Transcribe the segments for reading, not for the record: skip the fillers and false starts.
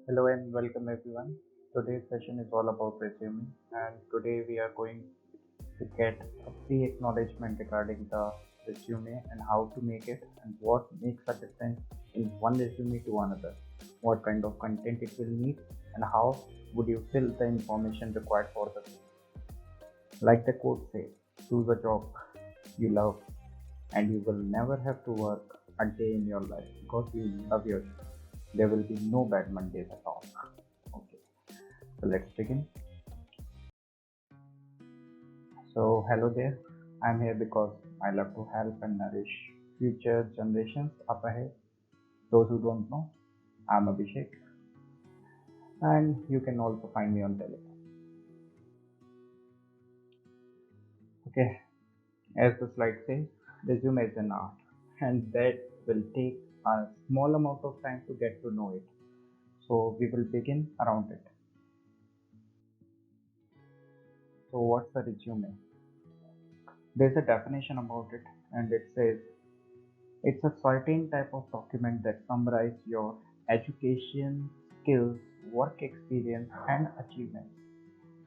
Hello and welcome everyone. Today's session is all about resume, and today we are going to get a pre-acknowledgement regarding the resume and how to make it and what makes a difference in one resume to another, what kind of content it will need, and how would you fill the information required for the same. Like the quote says, choose a job you love and you will never have to work a day in your life because you love your job. There will be no bad Mondays at all. Okay, so let's begin. So, hello there. I'm here because I love to help and nourish future generations up ahead. Those who don't know, I'm Abhishek, and you can also find me on Telegram. Okay, as the slide says, resume is an art, and that will take a small amount of time to get to know it. So, we will begin around it. So, what's a resume? There's a definition about it, and it says it's a certain type of document that summarizes your education, skills, work experience, and achievements.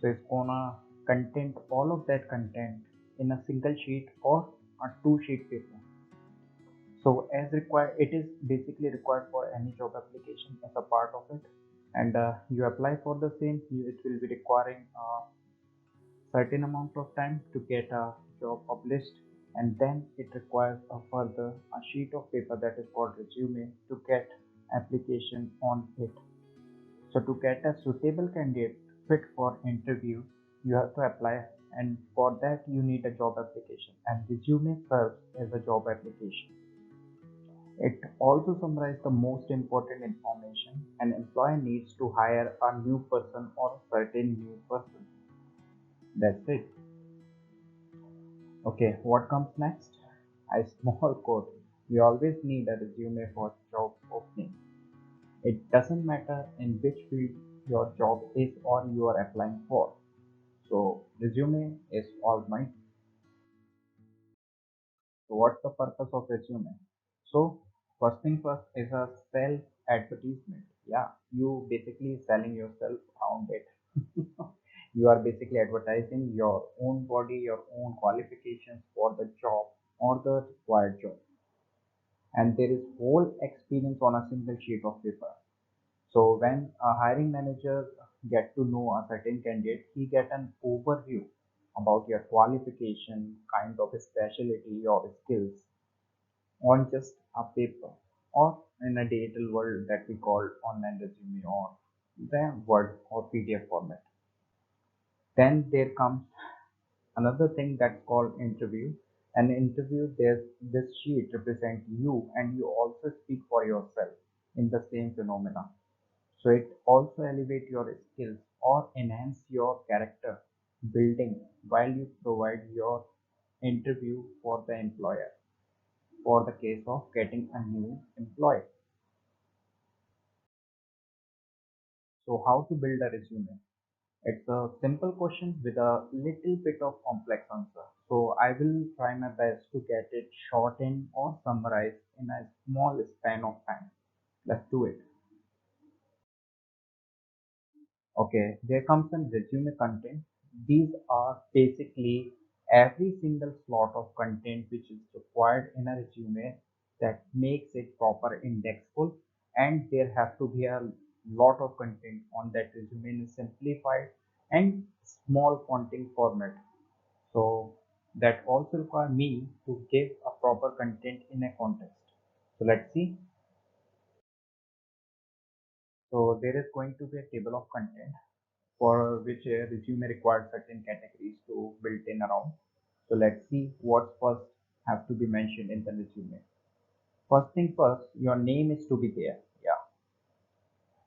So it's gonna contain all of that content in a single sheet or a two-sheet paper. So as required, it is basically required for any job application as a part of it. And you apply for the same, it will be requiring a certain amount of time to get a job published, and then it requires a further a sheet of paper that is called resume to get application on it. So to get a suitable candidate fit for interview, you have to apply, and for that you need a job application, and resume serves as a job application. It also summarizes the most important information an employer needs to hire a new person or a certain new person. That's it. Okay, what comes next? A small quote. We always need a resume for job opening. It doesn't matter in which field your job is or you are applying for. So, resume is all mine. So, what's the purpose of resume? So, first thing first is a self advertisement. Yeah, you basically selling yourself around it. You are basically advertising your own body, your own qualifications for the job or the required job, and there is whole experience on a single sheet of paper. So when a hiring manager get to know a certain candidate, he get an overview about your qualification, kind of specialty or skills on just a paper or in a digital world that we call online resume or the Word or PDF format. Then there comes another thing that's called interview. An interview, there's this sheet represents you and you also speak for yourself in the same phenomena. So it also elevate your skills or enhance your character building while you provide your interview for the employer for the case of getting a new employee. So how to build a resume? It's a simple question with a little bit of complex answer. So I will try my best to get it shortened or summarized in a small span of time. Let's do it. Okay, there comes some resume content. These are basically every single slot of content which is required in a resume that makes it proper indexable, and there have to be a lot of content on that resume in a simplified and small fonting format. So that also require me to give a proper content in a context. So let's see. So there is going to be a table of content for which a resume requires certain categories to build in around. So let's see what first have to be mentioned in the resume. First thing first, your name is to be there. Yeah.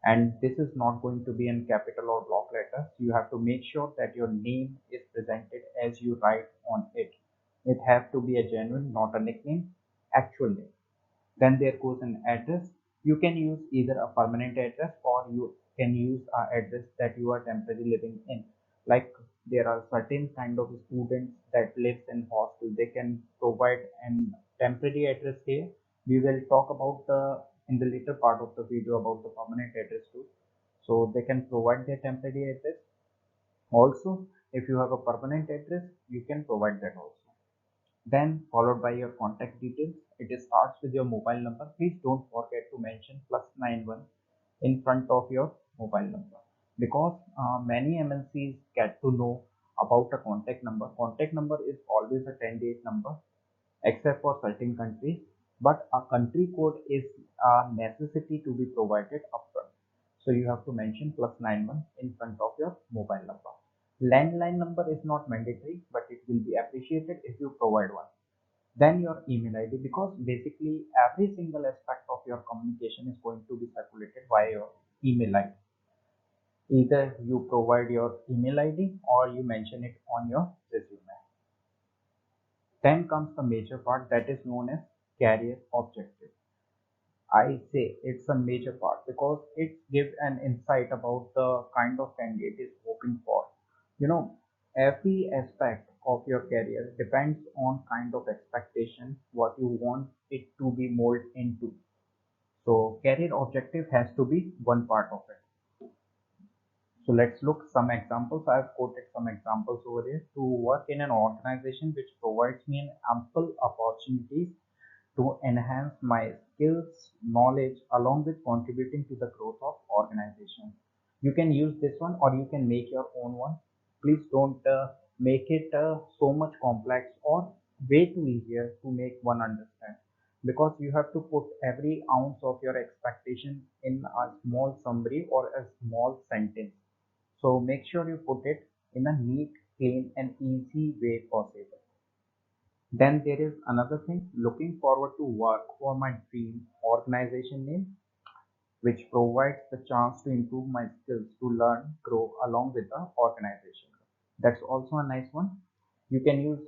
And this is not going to be in capital or block letters. You have to make sure that your name is presented as you write on it. It have to be a genuine, not a nickname, actual name. Then there goes an address. You can use either a permanent address or you can use an address that you are temporarily living in. Like there are certain kind of students that lives in hostel. They can provide an temporary address here. We will talk about the in the later part of the video about the permanent address too. So they can provide their temporary address. Also, if you have a permanent address, you can provide that also. Then followed by your contact details. It starts with your mobile number. Please don't forget to mention +91 in front of your mobile number, because many MNCs get to know about a contact number. Contact number is always a 10-digit number except for certain countries, but a country code is a necessity to be provided upfront. So you have to mention +91 in front of your mobile number. Landline number is not mandatory, but it will be appreciated if you provide one. Then your email ID, because basically every single aspect of your communication is going to be circulated via your email ID. Either you provide your email ID or you mention it on your resume. Then comes the major part, that is known as career objective. I say it's a major part because it gives an insight about the kind of candidate is hoping for. You know, every aspect of your career depends on kind of expectation what you want it to be molded into. So career objective has to be one part of it. So let's look some examples. I've quoted some examples over here. To work in an organization which provides me an ample opportunities to enhance my skills, knowledge, along with contributing to the growth of organization. You can use this one or you can make your own one. Please don't make it so much complex or way too easier to make one understand, because you have to put every ounce of your expectation in a small summary or a small sentence. So make sure you put it in a neat, clean and easy way possible. Then there is another thing, looking forward to work for my dream organization name, which provides the chance to improve my skills to learn, grow along with the organization. That's also a nice one. You can use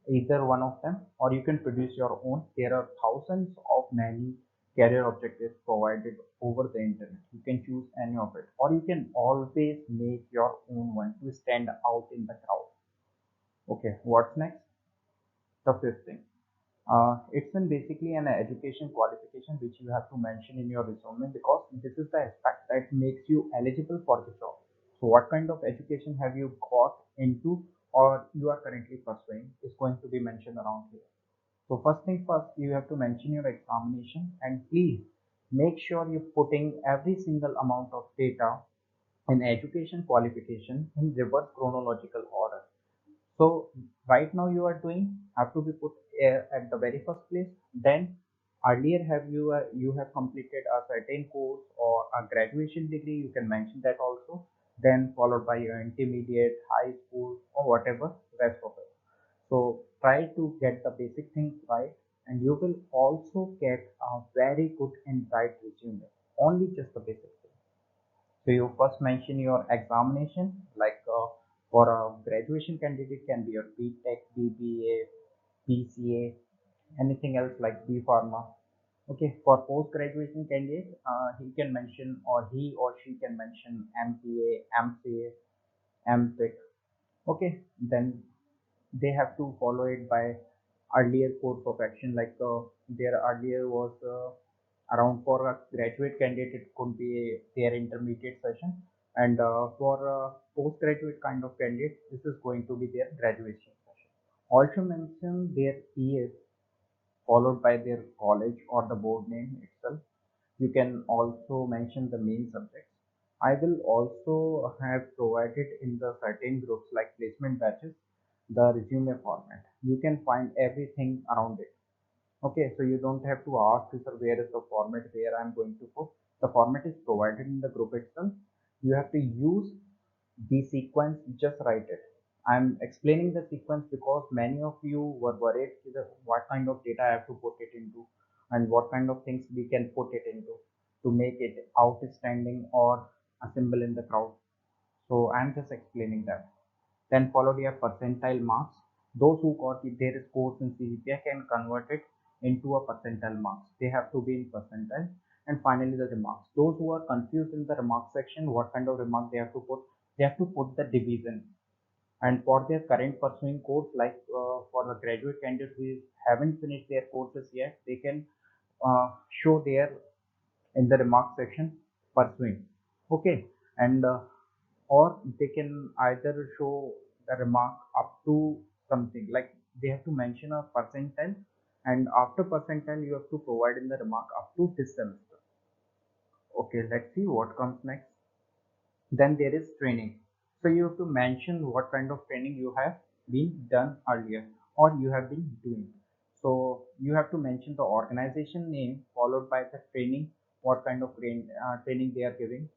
either one of them or you can produce your own. There are thousands of many career objectives provided over the internet. You can choose any of it, or you can always make your own one to stand out in the crowd. Okay, what's next? The fifth thing. It's in basically an education qualification which you have to mention in your resume, because this is the aspect that makes you eligible for the job. So what kind of education have you got into or you are currently pursuing is going to be mentioned around here. So first thing first, you have to mention your examination, and please make sure you're putting every single amount of data in education qualification in reverse chronological order. So right now you are doing have to be put at the very first place. Then earlier have you have completed a certain course or a graduation degree, you can mention that also. Then followed by your intermediate, high school or whatever rest of it. So try to get the basic things right, and you will also get a very good and bright resume. Only just the basic things. So you first mention your examination, like for a graduation candidate can be your BTech, BBA, BCA, anything else like B Pharma. Okay, for post graduation candidate, he can mention or he or she can mention MPA, MCA, MPhil. Okay, then they have to follow it by earlier course of action, like their earlier was around for a graduate candidate it could be their intermediate session, and for a postgraduate kind of candidate this is going to be their graduation session. Also mention their year followed by their college or the board name itself. You can also mention the main subjects. I will also have provided in the certain groups like placement batches the resume format. You can find everything around it. Okay, so you don't have to ask, sir, where is the format where I'm going to put. The format is provided in the group itself. You have to use the sequence, just write it. I'm explaining the sequence because many of you were worried what kind of data I have to put it into and what kind of things we can put it into to make it outstanding or a symbol in the crowd. So I'm just explaining that. Then followed your percentile marks. Those who got their scores in CGPA can convert it into a percentile marks. They have to be in percentile. And finally the remarks. Those who are confused in the remark section, what kind of remark they have to put, they have to put the division. And for their current pursuing course, like for the graduate candidates who haven't finished their courses yet, they can show their in the remark section pursuing. Okay, And or they can either show the remark up to something, like they have to mention a percentile, and after percentile you have to provide in the remark up to this semester. Okay, let's see what comes next. Then there is training. So you have to mention what kind of training you have been done earlier or you have been doing. So you have to mention the organization name followed by the training, what kind of training they are giving,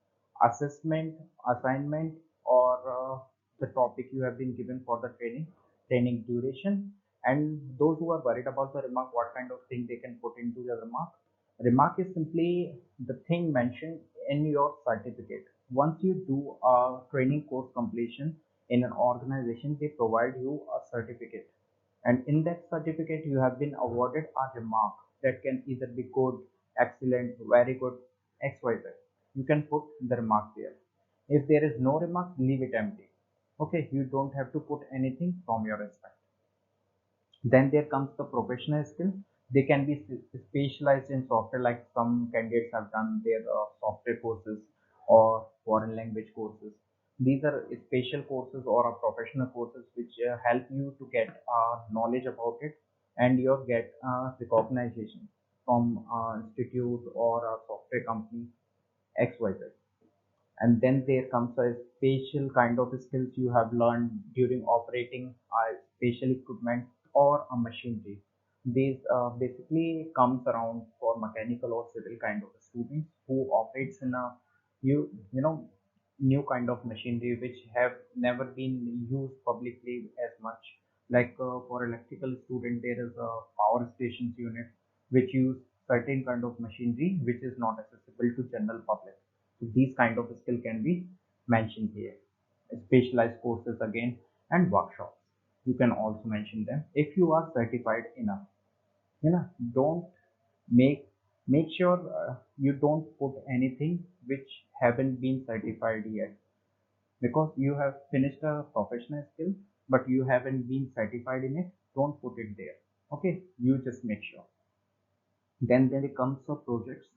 assessment, assignment, or the topic you have been given for the training, training duration, and those who are worried about the remark, what kind of thing they can put into the remark. Remark is simply the thing mentioned in your certificate. Once you do a training course completion in an organization, they provide you a certificate. And in that certificate, you have been awarded a remark that can either be good, excellent, very good, XYZ. You can put the remark there. If there is no remark, leave it empty. Okay, you don't have to put anything from your aspect. Then there comes the professional skill. They can be specialized in software, like some candidates have done their software courses or foreign language courses. These are special courses or professional courses which help you to get knowledge about it, and you get recognition from institute or a software company XYZ. And then there comes a special kind of skills you have learned during operating a special equipment or a machinery. These basically comes around for mechanical or civil kind of students who operates in a you know new kind of machinery which have never been used publicly as much. Like for electrical student, there is a power stations unit which use certain kind of machinery which is not accessible to general public. So these kind of skill can be mentioned here. Specialized courses again, and workshops. You can also mention them if you are certified enough. You know, don't make make sure you don't put anything which haven't been certified yet, because you have finished a professional skill but you haven't been certified in it. Don't put it there. Okay, you just make sure. Then there comes a projects.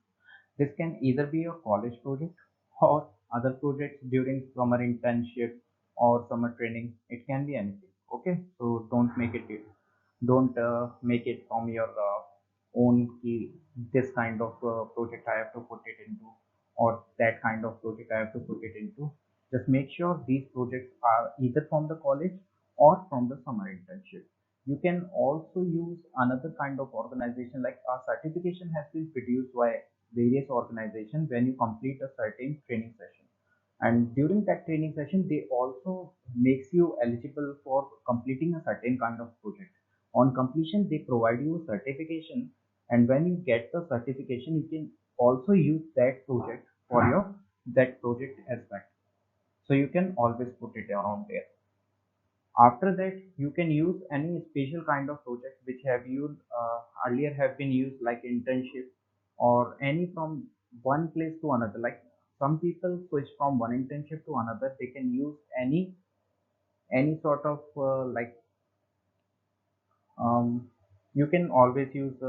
This can either be a college project or other projects during summer internship or summer training. It can be anything. Okay, so don't make it from your own key. This kind of project I have to put it into, or that kind of project I have to put it into. Just make sure these projects are either from the college or from the summer internship. You can also use another kind of organization, like a certification has been produced by various organizations when you complete a certain training session, and during that training session they also makes you eligible for completing a certain kind of project. On completion they provide you a certification, and when you get the certification you can also use that project for your that project aspect. So you can always put it around there. After that, you can use any special kind of project which have used earlier have been used, like internship or any from one place to another. Like some people switch from one internship to another. They can use any sort of you can always use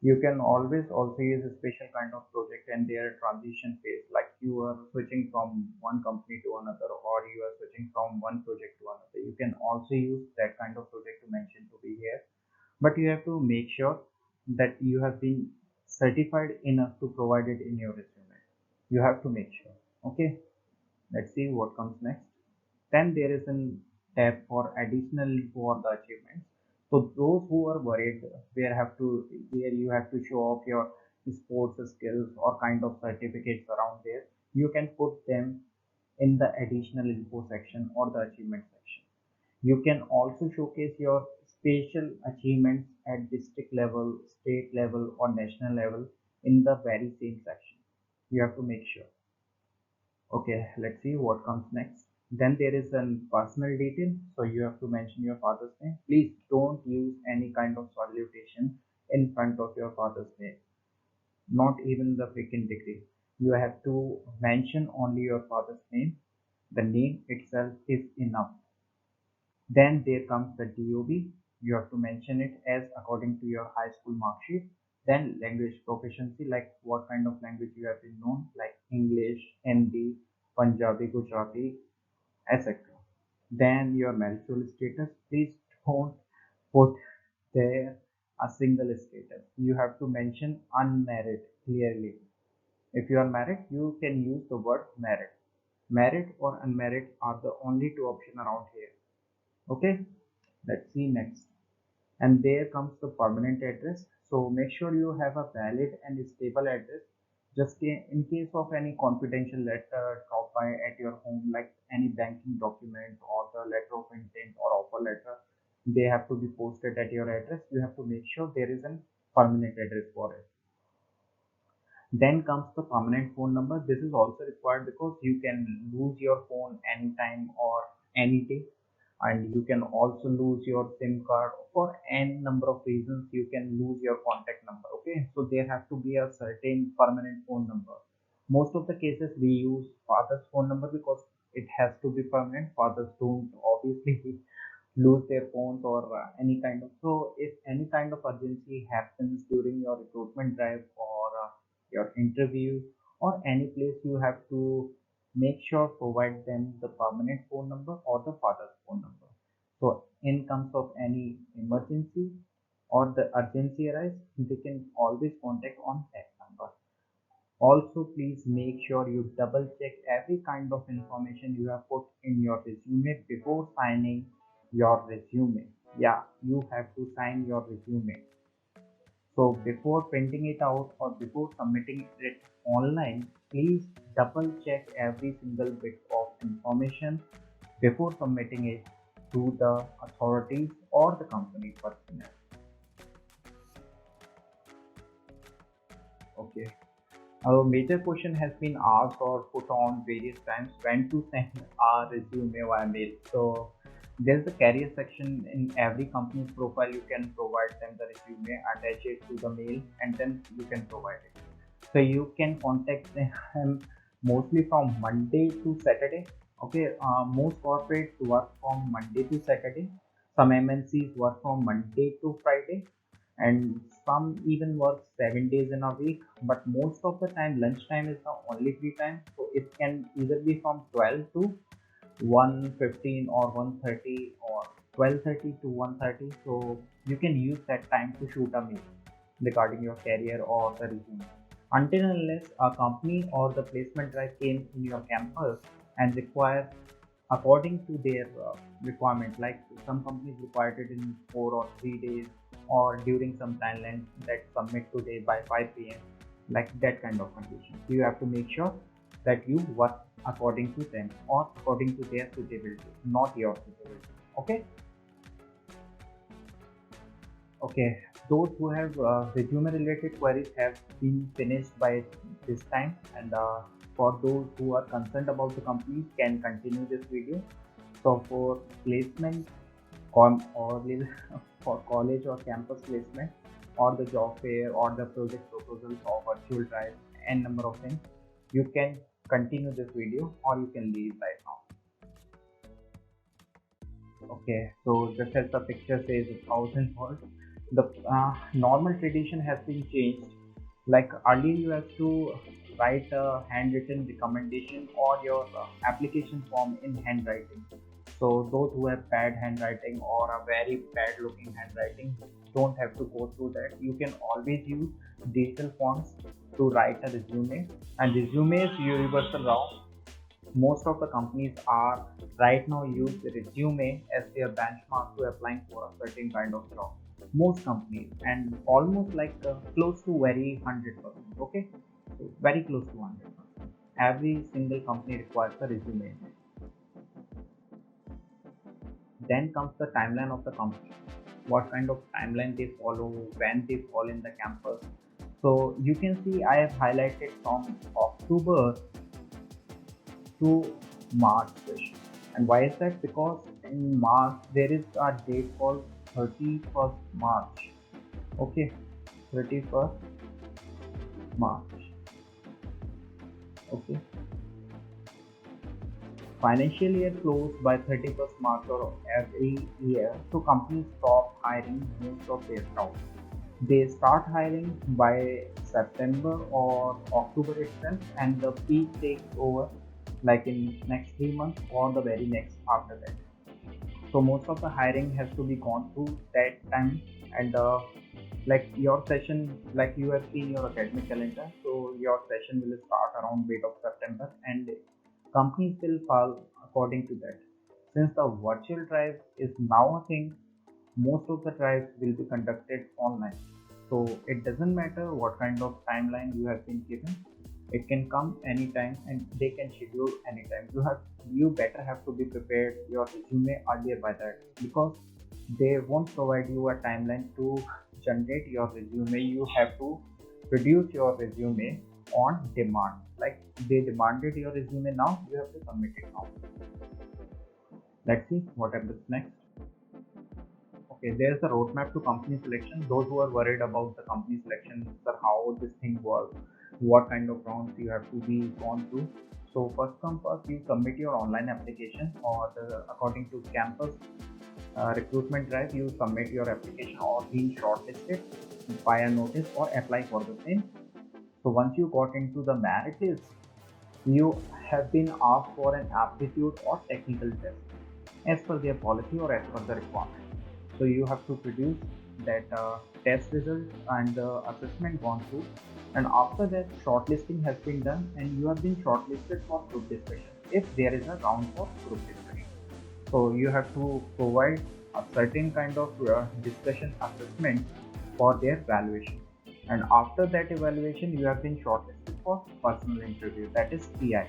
you can always also use a special kind of project and their transition phase, like you are switching from one company to another or you are switching from one project to another. You can also use that kind of project to mention to be here, but you have to make sure that you have been certified enough to provide it in your resume. You have to make sure. Okay, let's see what comes next. Then there is a tab for additional for the achievements. So those who are worried where you have to show off your sports skills or kind of certificates around there, you can put them in the additional info section or the achievement section. You can also showcase your special achievements at district level, state level, or national level in the very same section. You have to make sure. Okay, let's see what comes next. Then there is a personal detail. So you have to mention your father's name. Please don't use any kind of salutation in front of your father's name, not even the freaking degree. You have to mention only your father's name. The name itself is enough. Then there comes the DOB. You have to mention it as according to your high school mark sheet. Then language proficiency, like what kind of language you have been known, like English, Hindi, Punjabi, Gujarati, etc. Then your marital status, please don't put there a single status. You have to mention unmarried clearly. If you are married, you can use the word married. Married or unmarried are the only two options around here. Okay, let's see next. And there comes the permanent address. So make sure you have a valid and stable address. Just in case of any confidential letter drop by at your home, like any banking document or the letter of intent or offer letter, they have to be posted at your address. You have to make sure there is a permanent address for it. Then comes the permanent phone number. This is also required because you can lose your phone anytime or any day, and you can also lose your SIM card for n number of reasons. You can lose your contact number. Okay, so there has to be a certain permanent phone number. Most of the cases we use father's phone number because it has to be permanent. Fathers don't obviously lose their phones or any kind of, so if any kind of urgency happens during your recruitment drive or your interview or any place, you have to make sure provide them the permanent phone number or the father's phone number. So in terms of any emergency or the urgency arise, they can always contact on that number. Also, please make sure you double check every kind of information you have put in your resume before signing your resume. Yeah, you have to sign your resume. So before printing it out or before submitting it online, please double check every single bit of information before submitting it to the authorities or the company personnel. Okay. A major question has been asked or put on various times when to send our resume via mail. So there's the career section in every company's profile. You can provide them the resume, attach it to the mail, and then you can provide it. So you can contact them mostly from Monday to Saturday. Okay, most corporates work from Monday to Saturday. Some MNCs work from Monday to Friday, and some even work 7 days in a week. But most of the time, lunchtime is the only free time. So it can either be from 12 to 1:15 or 1:30 or 12:30 to 1:30. So you can use that time to shoot a mail regarding your career or the resume. Until and unless a company or the placement drive came in your campus and require according to their requirement, like some companies required it in 4 or 3 days or during some timeline that submit today by 5 p.m., like that kind of condition. So you have to make sure that you work according to them or according to their suitability, not your suitability. Okay. Okay, those who have resume related queries have been finished by this time, and for those who are concerned about the companies can continue this video. So for placement or for college or campus placement or the job fair or the project proposals or virtual drive and number of things, you can continue this video or you can leave right now. Okay, so just as the picture says, 1,000 words, the normal tradition has been changed. Like earlier, you have to write a handwritten recommendation or your application form in handwriting. So those who have bad handwriting or a very bad looking handwriting don't have to go through that. You can always use digital forms to write a resume, and resume is universal now. Most of the companies are right now use the resume as their benchmark to applying for a certain kind of job. Most companies, and almost like close to very 100%. Okay, so very close to 100%. Every single company requires a resume. Then comes the timeline of the company. What kind of timeline they follow, when they fall in the campus. So you can see I have highlighted from October to March session. And why is that? Because in March there is a date called 31st March. Okay, 31st March. Okay, financial year closed by 31st March or every year, so companies stop hiring most of their staff. They start hiring by September or October itself, and the peak takes over like in next 3 months or the very next after that. So most of the hiring has to be gone through that time, and like your session, like you have seen your academic calendar, so your session will start around mid of September, and companies will fall according to that. Since the virtual drive is now a thing, most of the drives will be conducted online. So it doesn't matter what kind of timeline you have been given. It can come anytime and they can schedule anytime. You better have to be prepared your resume earlier by that, because they won't provide you a timeline to generate your resume. You have to produce your resume on demand. Like they demanded your resume now, you have to submit it now. Let's see what happens next. Okay, there's a roadmap to company selection. Those who are worried about the company selection, sir, how this thing works, what kind of rounds you have to be gone through. So first come first, you submit your online application, or according to campus recruitment drive, you submit your application or being shortlisted by a notice or apply for the same. So once you got into the merit list, you have been asked for an aptitude or technical test as per their policy or as per the requirement. So you have to produce that test result and the assessment gone through, and after that shortlisting has been done and you have been shortlisted for group discussion if there is a round for group discussion. So you have to provide a certain kind of discussion assessment for their evaluation, and after that evaluation you have been shortlisted for personal interview, that is PI.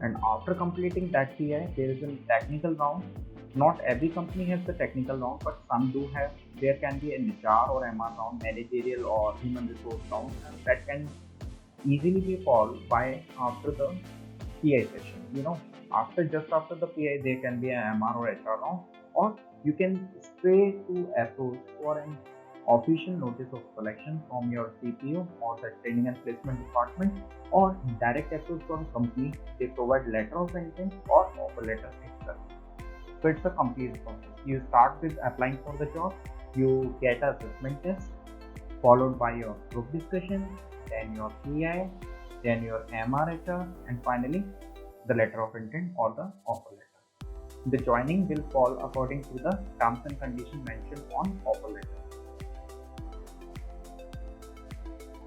And after completing that PI, there is a technical round. Not every company has the technical round, but some do have. There can be an HR or MR round, managerial or human resource round, and that can easily be followed by after the PI session. Just after the PI, there can be an MR or HR round, or you can straight to approach for an official notice of selection from your CPO or the training and placement department, or direct approach from company. They provide letter of intent or offer letter itself. So it's a complete process. You start with applying for the job, you get an assessment test, followed by your group discussion, then your PI, then your MRHR, and finally the letter of intent or the offer letter. The joining will fall according to the terms and conditions mentioned on offer letter.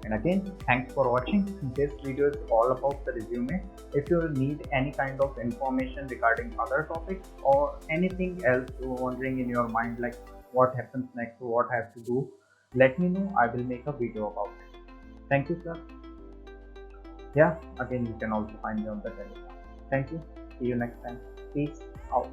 And again, thanks for watching. This video is all about the resume. If you need any kind of information regarding other topics or anything else you're wondering in your mind, like what happens next or what I have to do, let me know. I will make a video about it. Thank you, sir. Yeah, again, you can also find me on the Telegram. Thank you. See you next time. Peace out.